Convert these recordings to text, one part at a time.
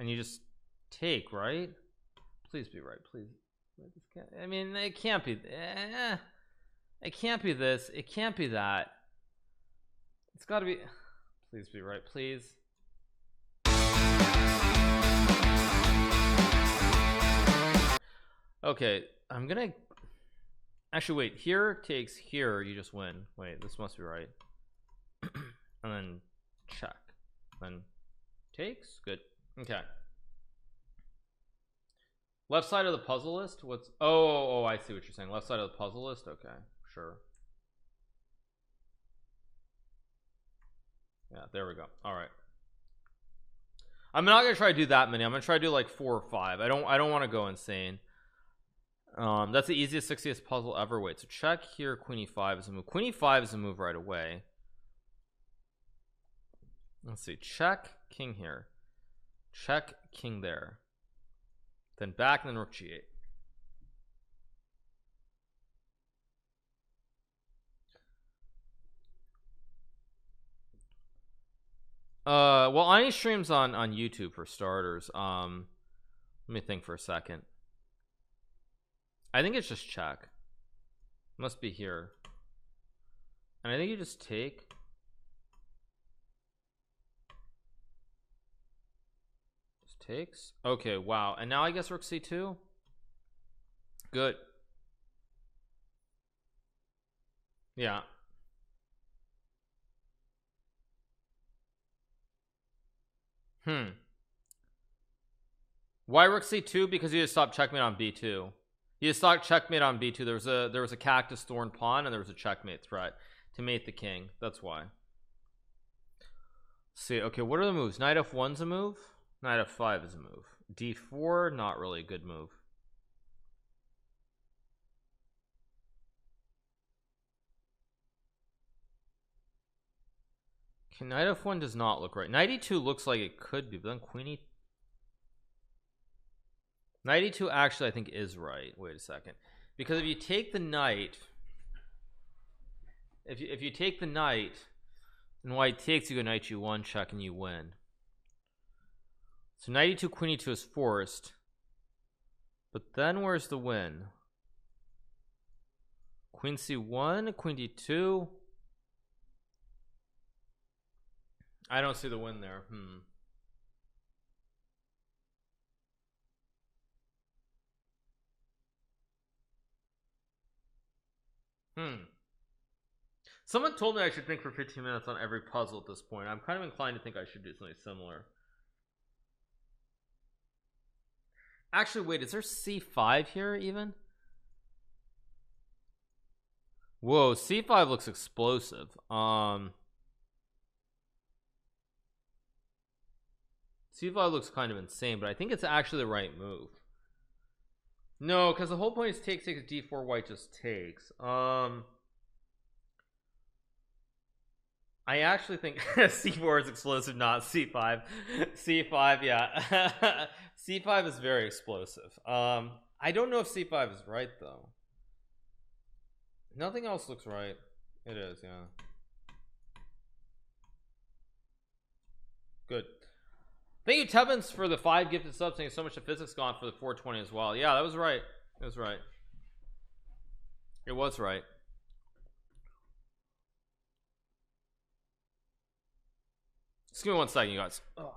and you just take, right? Please be right, please. I mean, it can't be. It can't be this. It can't be that. It's got to be. Please be right, please. Okay, I'm gonna actually wait. Here takes here. You just win. Wait, this must be right. And then check. Then takes. Good. Okay. Left side of the puzzle list. What's? Oh, I see what you're saying. Left side of the puzzle list. Okay, sure. Yeah, there we go. All right. I'm not gonna try to do that many. I'm gonna try to do like 4 or 5. I don't want to go insane. That's the easiest 60th puzzle ever. Wait, so check here. Queen e5 is a move. Queen e5 is a move right away. Let's see. Check king here. Check king there. Then back, and then rook g8. Well, any streams on YouTube for starters. Let me think for a second. I think it's just check. Must be here. And I think you just take. Just takes. Okay, wow. And now I guess rook c2. Good. Yeah. Why rook c2? Because you just stopped checkmate on b2. You just stopped checkmate on b2. There was a cactus thorn pawn, and there was a checkmate threat to mate the king. That's why. Let's see, okay, what are the moves? Knight f1's a move. Knight f5 is a move. d4, not really a good move. Okay, knight f1 does not look right. Knight e2 looks like it could be, but then queen e. Knight e2 actually I think is right. Wait a second, because if you take the knight, if you take the knight and white takes, you go knight g1 check and you win. So knight e2 queen e2 is forced, but then where's the win? Queen c1, queen d2. I don't see the win there. Someone told me I should think for 15 minutes on every puzzle at this point. I'm kind of inclined to think I should do something similar. Actually, wait, is there c5 here even? Whoa, c5 looks explosive. C5 looks kind of insane, but I think it's actually the right move. No, because the whole point is take d4, white just takes. I actually think c4 is explosive, not c5. C5, yeah. C5 is very explosive. I don't know if c5 is right though. Nothing else looks right. It is, yeah. Good. Thank you, Tevins, for the 5 gifted subs. Thank you so much to Physics Gone for the 420 as well. Yeah, that was right. It was right. It was right. Just give me 1 second, you guys. Ugh.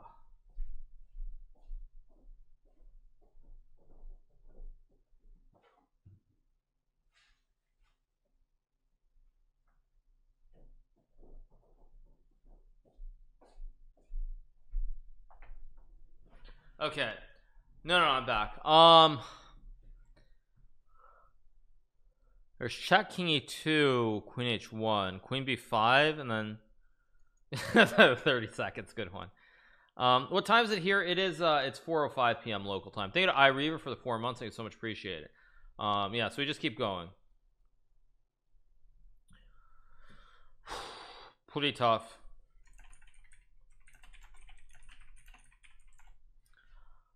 Okay. No, I'm back. There's check king e2, queen h1, queen b5, and then 30 seconds. Good one. What time is it here? It is it's 4:05 p.m. local time. Thank you to iReaver for the 4 months. Thank you so much. Appreciate it. Yeah, so we just keep going. Pretty tough.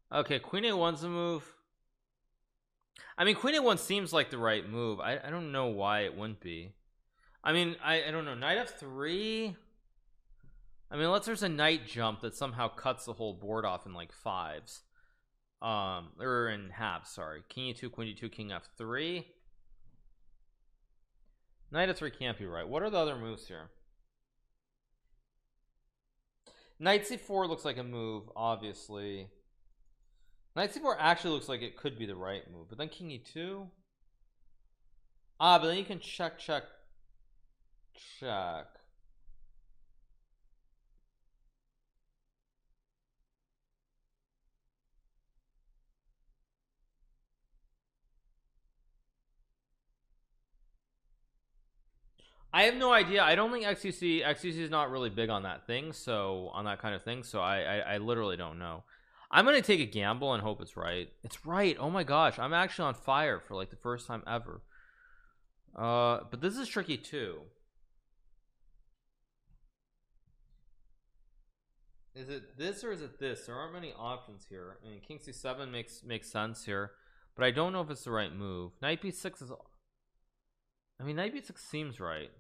Okay, queen a1's a move. I mean, queen a1 seems like the right move. I don't know why it wouldn't be. I mean, I don't know. Knight f3. I mean, unless there's a knight jump that somehow cuts the whole board off in like fives, or in halves. Sorry, king e2, queen d2, king f3. Knight f3 can't be right. What are the other moves here? Knight c4 looks like a move, obviously. Knight c4 actually looks like it could be the right move, but then king e2. Ah, but then you can check, check, check. I have no idea. I don't think XQC is not really big on that thing, so on that kind of thing. So I literally don't know. I'm gonna take a gamble and hope it's right. It's right. Oh my gosh, I'm actually on fire for like the first time ever. But this is tricky too. Is it this or is it this? There aren't many options here. I mean, king c7 makes sense here, but I don't know if it's the right move. Knight b6 is. I mean, knight b6 seems right.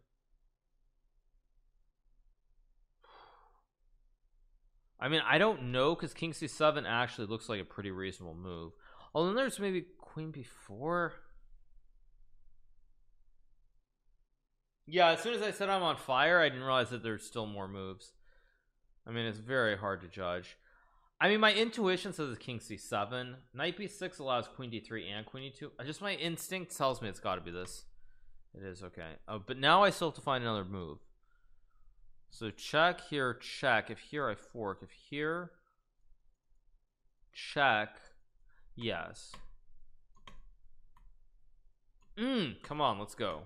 I mean, I don't know because king c7 actually looks like a pretty reasonable move. Although there's maybe queen b4. Yeah, as soon as I said I'm on fire, I didn't realize that there's still more moves. I mean, it's very hard to judge. I mean, my intuition says it's king c7. Knight b6 allows queen d3 and queen e2. Just my instinct tells me it's got to be this. It is, okay. But now I still have to find another move. So check here, check. If here I fork, if here, check. Yes. Come on, let's go.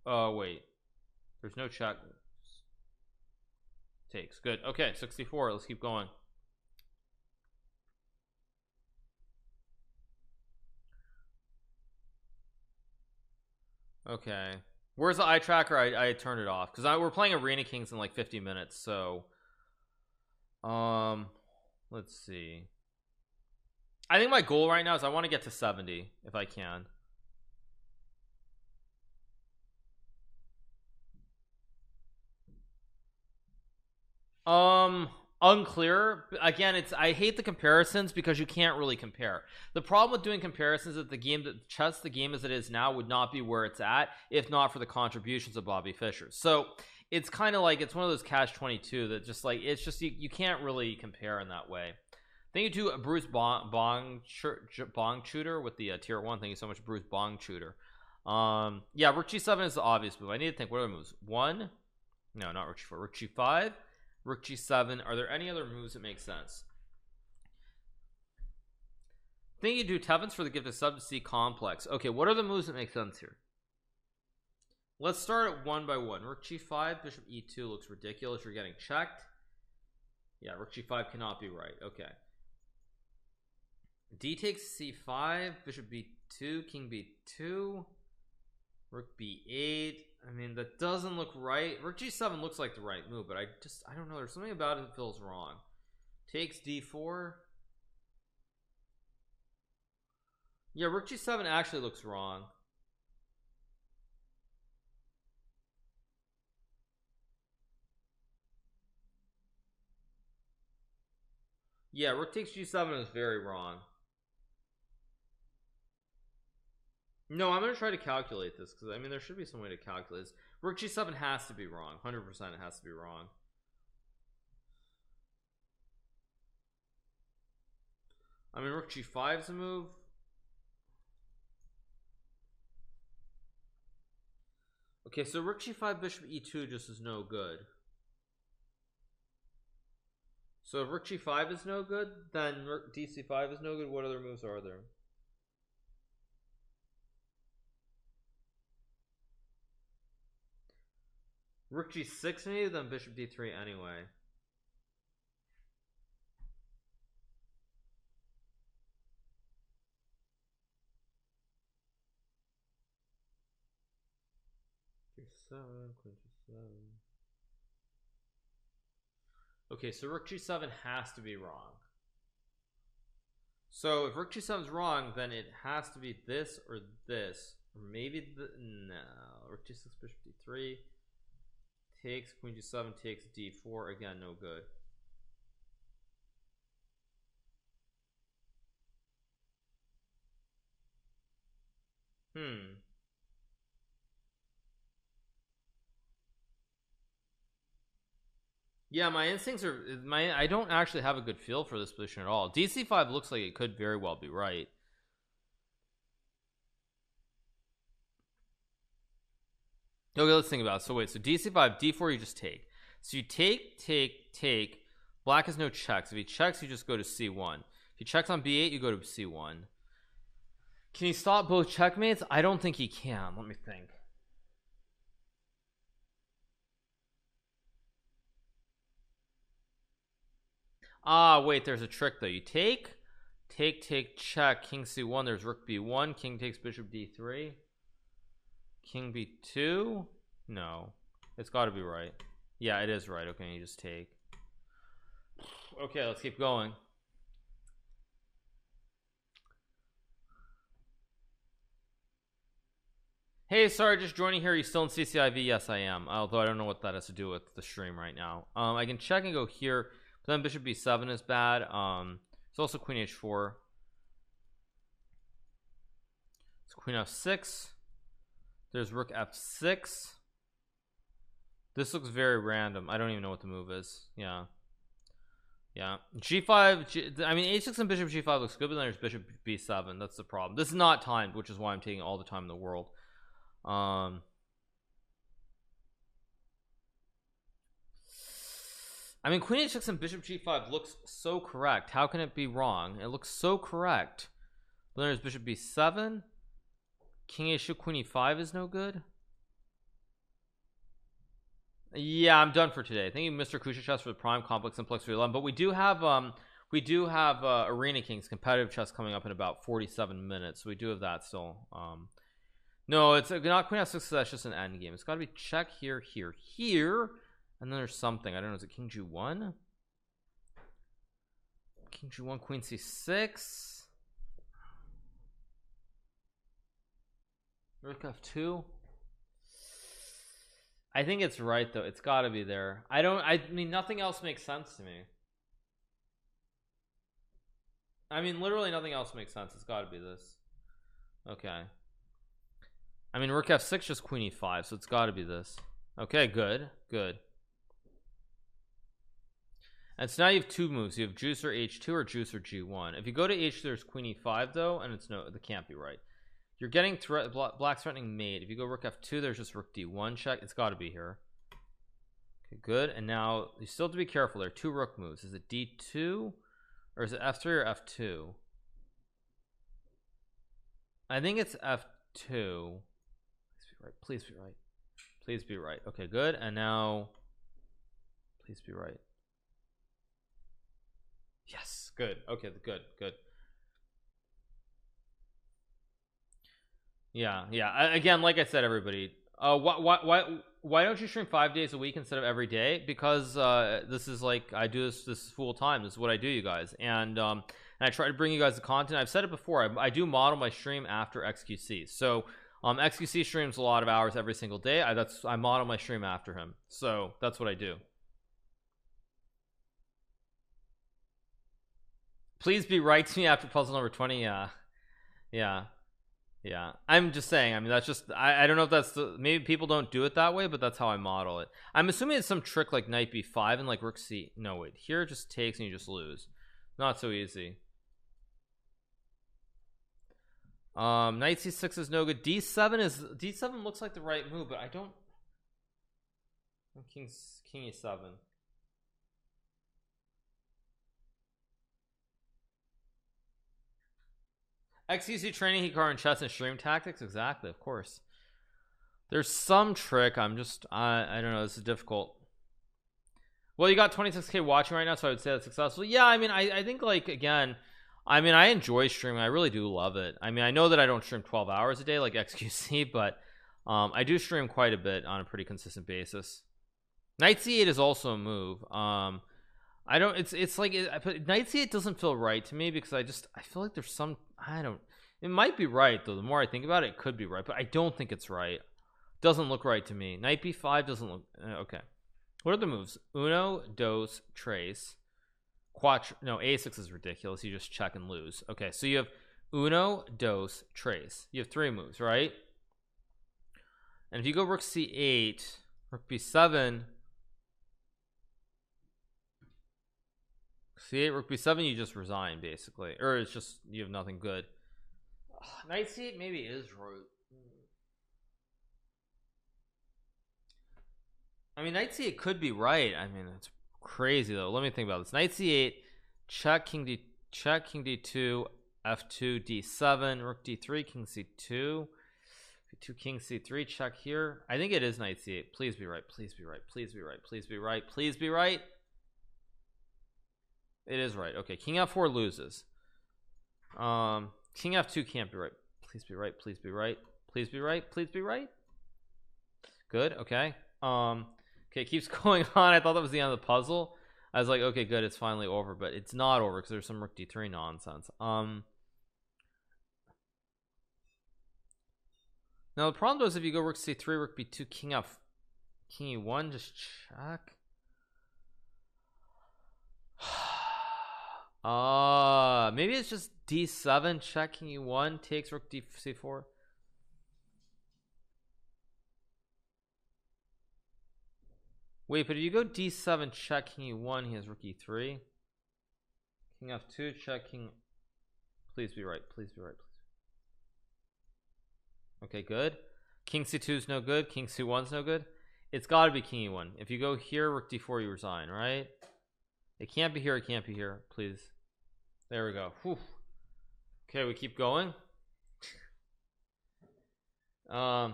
Oh, wait. There's no check. Takes. Good. Okay, 64. Let's keep going. Okay. Where's the eye tracker? I turned it off because we're playing Arena Kings in like 50 minutes. So, let's see. I think my goal right now is I want to get to 70 if I can. Unclear. Again, I hate the comparisons because you can't really compare. The problem with doing comparisons is the game as it is now would not be where it's at if not for the contributions of Bobby Fischer. So it's kind of like it's one of those catch-22 that just like it's just you can't really compare in that way. Thank you to Bruce Bong Shooter with the tier 1. Thank you so much, Bruce Bong Shooter. Yeah, Rook g7 is the obvious move. I need to think what other moves. One, no, not Rook g4. Rook g5. Rook g7. Are there any other moves that make sense? Thank you to Tevins for the gift of sub to C complex. Okay, what are the moves that make sense here? Let's start at one by one. Rook g5, bishop e2 looks ridiculous. You're getting checked. Yeah, rook g5 cannot be right. Okay. D takes c5, bishop b2, king b2, rook b8. I mean, that doesn't look right. Rook g7 looks like the right move, but I don't know. There's something about it that feels wrong. Takes d4. Yeah, rook g7 actually looks wrong. Yeah, rook takes g7 is very wrong. No, I'm going to try to calculate this because I mean there should be some way to calculate this. Rook g7 has to be wrong. 100% it has to be wrong. I mean rook g5 is a move. Okay, so rook g5 bishop e2 just is no good. So if rook g5 is no good, then rook dc5 is no good. What other moves are there? Rook g6 maybe, then bishop d3 anyway. G7, queen g7. Okay, so rook g7 has to be wrong. So if rook g7 is wrong, then it has to be this or this. Or maybe no. Rook g6, bishop d3. takes, queen g7 takes d4, again no good. Yeah, my instincts are I don't actually have a good feel for this position at all. dc5 looks like it could very well be right. Okay, let's think about it. So wait, so dc5, d4 you just take. So you take. Black has no checks. If he checks, you just go to c1. If he checks on b8, you go to c1. Can he stop both checkmates? I don't think he can. Let me think. Ah, wait, there's a trick though. You take, check, king c1, there's rook b1, king takes bishop d3, king b2. No, it's got to be right. Yeah, it is right. Okay, you just take. Okay, let's keep going. Hey, sorry, just joining here. You still in CCIV? Yes, I am. Although I don't know what that has to do with the stream right now. I can check and go here, but then bishop b7 is bad. It's also queen h4. It's queen f6. There's rook f6. This looks very random. I don't even know what the move is. Yeah. G5. I mean, h6 and bishop g5 looks good, but then there's bishop b7. That's the problem. This is not timed, which is why I'm taking all the time in the world. I mean, queen h6 and bishop g5 looks so correct. How can it be wrong? It looks so correct. But then there's bishop b7. King h2, queen e5 is no good. Yeah, I'm done for today. Thank you, Mr. Kusha Chess, for the prime complex simplex for 11. But we do have Arena Kings competitive chess coming up in about 47 minutes. So we do have that still. No, it's not queen f6. That's just an end game. It's got to be check here, and then there's something. I don't know. Is it king g1? King g1, queen c6. Rook f2. I think it's right though. It's got to be there. I mean, nothing else makes sense to me. I mean, literally nothing else makes sense. It's got to be this. Okay. I mean, rook f6, just queen e5, so it's got to be this. Okay, good. And so now you have two moves. You have juicer h2 or juicer g1. If you go to h2, there's queen e5 though, and it's no, that can't be right. You're getting black threatening mate. If you go rook f2, there's just rook d1 check. It's got to be here. Okay, good. And now you still have to be careful. There are two rook moves. Is it d2 or is it f3 or f2? I think it's f2. Please be right. Please be right. Okay, good. And now please be right. Yes, good. Okay, good. Yeah. Again, like I said, everybody, why don't you stream 5 days a week instead of every day? Because this is like, I do this is full time. This is what I do, you guys, and I try to bring you guys the content. I've said it before. I do model my stream after XQC. So XQC streams a lot of hours every single day. I model my stream after him. So that's what I do. Please be right to me after puzzle number 20. Yeah, I'm just saying. I mean, that's just I don't know if that's maybe people don't do it that way, but that's how I model it. I'm assuming it's some trick like knight b5 and like rook c. No, wait, here it just takes and you just lose. Not so easy. Knight c6 is no good. D7 looks like the right move, but I don't. King e7. XQC training, Hikaru, and chess and stream tactics. Exactly, of course. There's some trick. I don't know. This is difficult. Well, you got 26k watching right now, so I would say that's successful. Yeah, I mean, I think, like, again, I mean, I enjoy streaming. I really do love it. I mean, I know that I don't stream 12 hours a day like XQC, but I do stream quite a bit on a pretty consistent basis. Knight c8 is also a move. I don't, it's like knight c8 doesn't feel right to me because I feel like there's some, it might be right though. The more I think about it, it could be right, but I don't think it's right. Doesn't look right to me. Knight b5 doesn't look okay. What are the moves? Uno, dos, tres, quattro. No, a6 is ridiculous. You just check and lose. Okay, so you have uno, dos, tres. You have 3 moves, right? And if you go rook c8, rook b7, c8, rook b7, you just resign basically, or it's just you have nothing good. Knight c8 maybe is right. I mean, knight c8 could be right. I mean, it's crazy though. Let me think about this. Knight c8, check king d2, f2, d7, rook d3, king c2, b2, king c3, check here. I think it is knight c8. Please be right. Please be right. Please be right. Please be right. Please be right. It is right. Okay, king f4 loses. King f2 can't be right. Please be right. Please be right. Please be right. Please be right. Good. Okay. Okay, it keeps going on. I thought that was the end of the puzzle. I was like, okay, good, it's finally over, but it's not over because there's some rook d3 nonsense. Now the problem is if you go rook c3, rook b2, king e1, just check. Maybe it's just d7, check king e1, takes rook c4. Wait, but if you go d7, check king e1, he has rook e3. King f2, check king. Please be right. Please be right. Okay, good. King c2 is no good. King c1 is no good. It's got to be king e1. If you go here, rook d4, you resign, right? It can't be here. It can't be here. Please. There we go. Whew. Okay, we keep going. Yeah,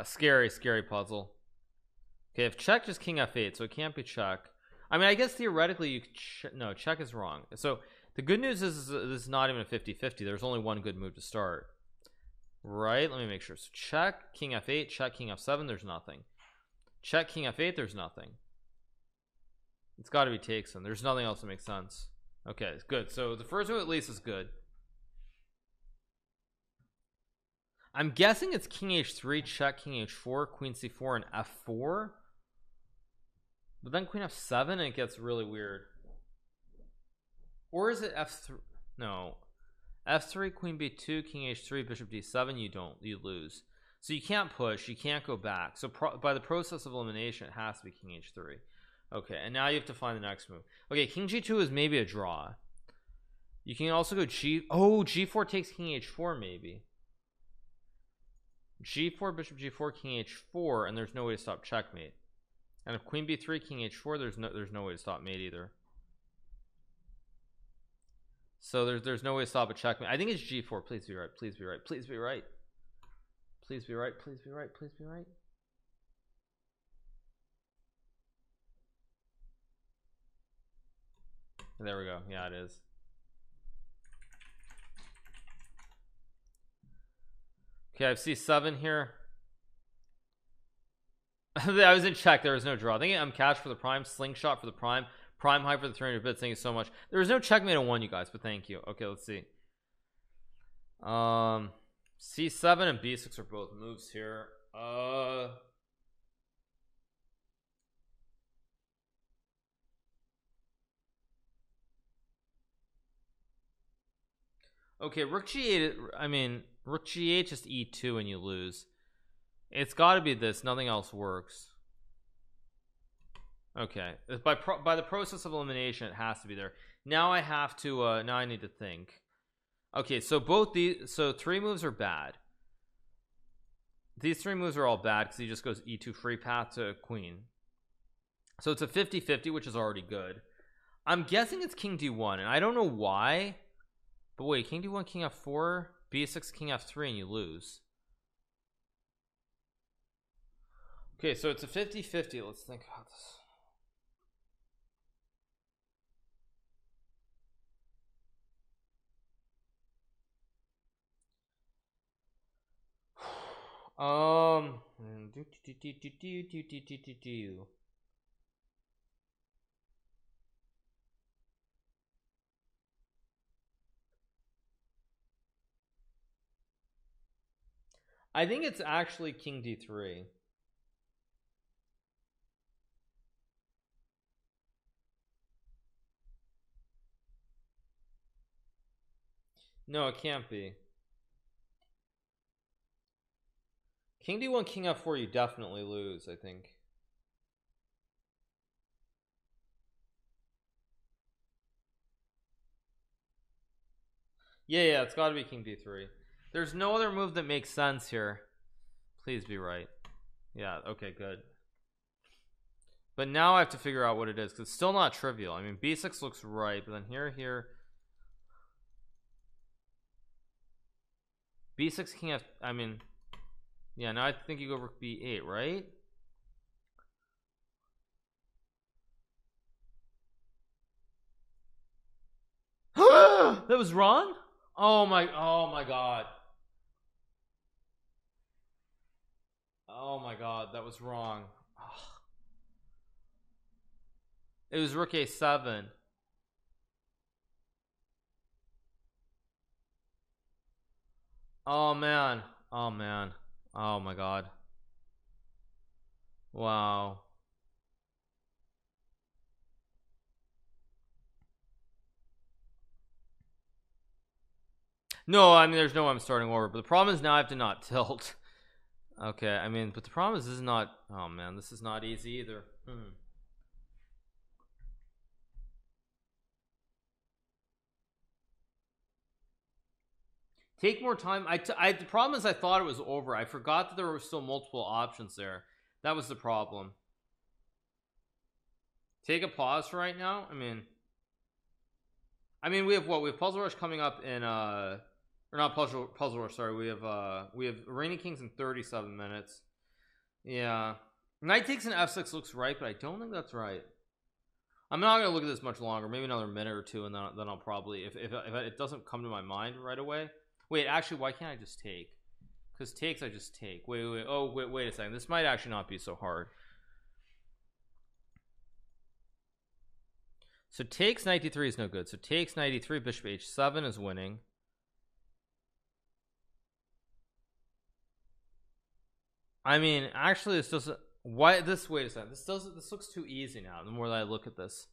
scary puzzle. Okay, if check, just king f8, so it can't be check. I mean, I guess theoretically you could no, check is wrong. So the good news is this is not even a 50-50. There's only one good move to start, right? Let me make sure. So check king f8, check king f7, there's nothing. Check king f8, there's nothing. It's got to be takes, and there's nothing else that makes sense. Okay, it's good. So the first move at least is good. I'm guessing it's king h3, check king h4, queen c4, and f4. But then queen f7 and it gets really weird. Or is it f3? No, f3, queen b2, king h3, bishop d7. You lose. So you can't push, you can't go back. So by the process of elimination, it has to be king h3. Okay, and now you have to find the next move. Okay, king g2 is maybe a draw. You can also go g4 takes king h4 maybe. g4, bishop g4, king h4, and there's no way to stop checkmate. And if queen b3, king h4, there's no way to stop mate either. So there's no way to stop a checkmate. I think it's g4. Please be right. Please be right. Please be right. Please be right. Please be right. Please be right. There we go. Yeah, it is. Okay, I have c7 here. I was in check. There was no draw. I think I'm cash for the prime, slingshot for the prime high for the 300 bits. Thank you so much. There was no checkmate on 1, you guys, but thank you. Okay, let's see. C7 and b6 are both moves here. Okay, rook g8. I mean, rook g8 just e2 and you lose. It's got to be this. Nothing else works. Okay, by the process of elimination, it has to be there. Now I have to. Now I need to think. Okay, so so 3 moves are bad. These 3 moves are all bad because he just goes e2 free path to queen. So it's a 50-50, which is already good. I'm guessing it's king d1, and I don't know why. But wait, king d1, king f4, b6, king f3, and you lose. Okay, so it's a 50-50. Let's think about this. I think it's actually king d3. No, it can't be. King d1, king f4, you definitely lose, I think. Yeah, it's got to be king d3. There's no other move that makes sense here. Please be right. Yeah, okay, good. But now I have to figure out what it is, because it's still not trivial. I mean, b6 looks right, but then here b6 king f. I mean, yeah, now I think you go rook b8, right? That was wrong. Oh my god. Oh my god, that was wrong. It was rook a7. Oh man. Oh man. Oh my god. Wow. No, I mean, there's no way I'm starting over, but the problem is now I have to not tilt. Okay, I mean, but the problem is this is not. Oh man, this is not easy either. Take more time. The problem is I thought it was over. I forgot that there were still multiple options there. That was the problem. Take a pause for right now. I mean, we have what? We have Puzzle Rush coming up in or not Puzzle Rush. Sorry, we have Reigning Kings in 37 minutes. Yeah, knight takes an f6 looks right, but I don't think that's right. I'm not gonna look at this much longer. Maybe another minute or two, and then I'll probably if it doesn't come to my mind right away. Wait, actually, why can't I just take? Because takes, I just take. Wait. Oh, wait a second. This might actually not be so hard. So takes knight d3 is no good. So takes knight d3, bishop h7 is winning. I mean, actually, this doesn't. Why this? Wait a second. This looks too easy now. The more that I look at this.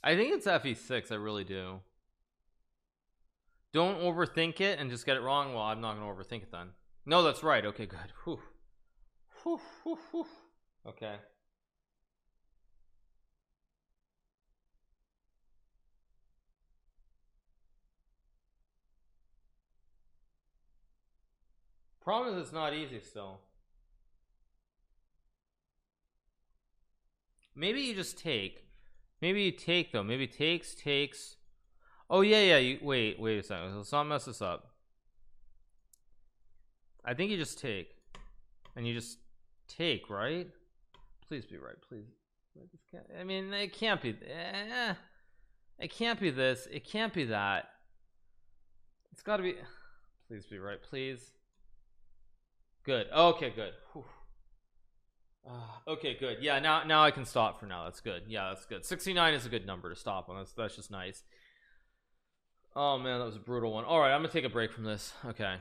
I think it's fe6. I really do. Don't overthink it and just get it wrong. Well, I'm not going to overthink it then. No, that's right. Okay, good. Whew. Okay. Problem is it's not easy still. Maybe you just take. Maybe you take though. Maybe takes. Oh yeah. You wait a second. Let's not mess this up. I think you just take, and you just take, right? Please be right, please. I mean, it can't be. It can't be this. It can't be that. It's got to be. Please be right, please. Good. Okay, good. Okay, good. Yeah, now I can stop for now. That's good. Yeah, that's good. 69 is a good number to stop on. That's just nice. Oh man, that was a brutal one. All right, I'm gonna take a break from this. Okay.